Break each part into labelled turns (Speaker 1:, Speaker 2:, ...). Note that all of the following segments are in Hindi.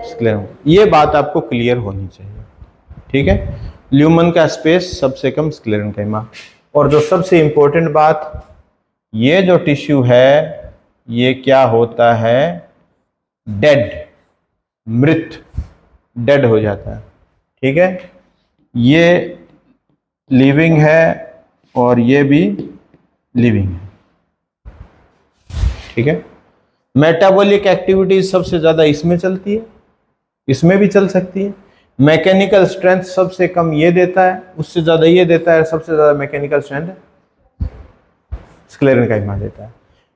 Speaker 1: स्क्लेरम, ये बात आपको क्लियर होनी चाहिए, ठीक है। ल्यूमन का स्पेस सबसे कम स्क्लेरेंकाइमा। और जो सबसे इंपॉर्टेंट बात, ये जो टिश्यू है ये क्या होता है, डेड, मृत, डेड हो जाता है, ठीक है। ये लिविंग है और ये भी लिविंग है, ठीक है। मेटाबॉलिक एक्टिविटी सबसे ज्यादा इसमें चलती है, इसमें भी चल सकती है। मैकेनिकल स्ट्रेंथ सबसे कम ये देता है, उससे ज्यादा ये देता है, सबसे ज्यादा मैकेनिकल स्ट्रेंथ स्क्लेरेंकाइमा देता है,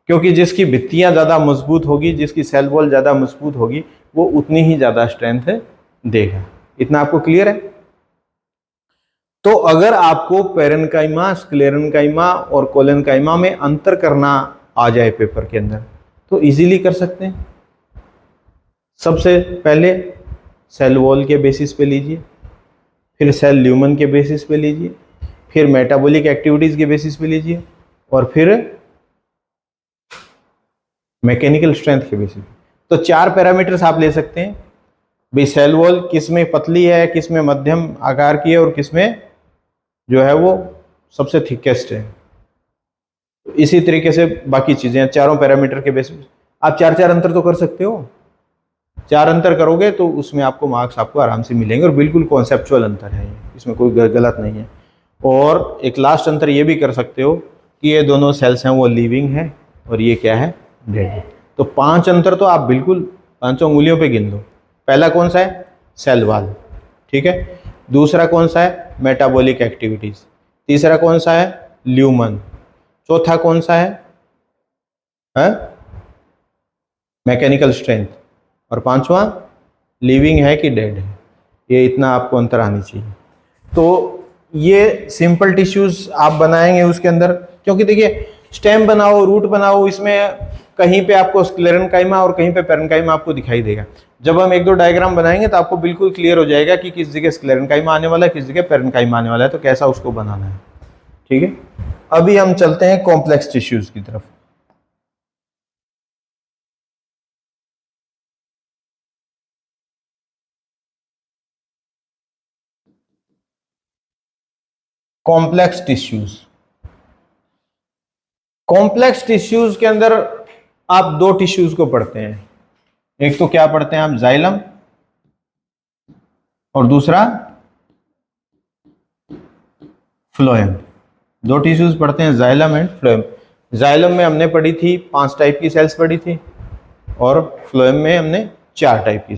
Speaker 1: क्योंकि जिसकी भित्तियां ज्यादा मजबूत होगी, जिसकी सेल वॉल ज्यादा मजबूत होगी, वो उतनी ही ज्यादा स्ट्रेंथ देगा। इतना आपको क्लियर है? तो अगर आपको पेरेन्काइमा, स्क्लेरेंकाइमा और कोलेनकाइमा में अंतर करना आ जाए पेपर के अंदर, तो इजीली कर सकते हैं। सबसे पहले सेल वॉल के बेसिस पे लीजिए, फिर सेल ल्यूमन के बेसिस पे लीजिए, फिर मेटाबॉलिक एक्टिविटीज के बेसिस पे लीजिए, और फिर मैकेनिकल स्ट्रेंथ के बेसिस पे। तो 4 पैरामीटर्स आप ले सकते हैं भाई, सेल वॉल किस में पतली है, किस में मध्यम आकार की है, और किस में जो है वो सबसे थिकेस्ट है। इसी तरीके से बाकी चीजें चारों पैरामीटर के बेसिस आप 4-4 अंतर तो कर सकते हो। 4 अंतर करोगे तो उसमें आपको मार्क्स आपको आराम से मिलेंगे, और बिल्कुल कॉन्सेप्चुअल अंतर है, इसमें कोई गलत नहीं है। और एक लास्ट अंतर ये भी कर सकते हो कि ये दोनों सेल्स हैं वो लिविंग है और ये क्या है, डेड है। तो 5 अंतर तो आप बिल्कुल 5 उंगलियों पे गिन लो। पहला कौन सा है, सेल वॉल, ठीक है। दूसरा कौन सा है, मेटाबॉलिक एक्टिविटीज। तीसरा कौन सा है, ल्यूमन। चौथा कौन सा है, मैकेनिकल स्ट्रेंथ। और 5वां लिविंग है कि डेड है। ये इतना आपको अंतर आनी चाहिए। तो ये सिंपल टिश्यूज आप बनाएंगे उसके अंदर, क्योंकि देखिए स्टेम बनाओ, रूट बनाओ, इसमें कहीं पे आपको स्क्लेरेंकाइमा और कहीं पे पेरेन्काइमा आपको दिखाई देगा। जब हम 1-2 डायग्राम बनाएंगे तो आपको बिल्कुल क्लियर हो जाएगा कि किस जगह स्क्लेरेंकाइमा आने वाला है, किस जगह पेरेन्काइमा आने वाला है, तो कैसा उसको बनाना है, ठीक है। अभी हम चलते हैं कॉम्प्लेक्स टिश्यूज की तरफ। कॉम्प्लेक्स टिश्यूज, कॉम्प्लेक्स टिश्यूज के अंदर आप 2 टिश्यूज को पढ़ते हैं। एक तो क्या पढ़ते हैं आप, जाइलम, और दूसरा फ्लोएम। 2 टिश्यूज पढ़ते हैं, जाइलम एंड फ्लोएम। जाइलम में हमने पढ़ी थी 5 टाइप की सेल्स पढ़ी थी, और फ्लोएम में हमने 4 टाइप की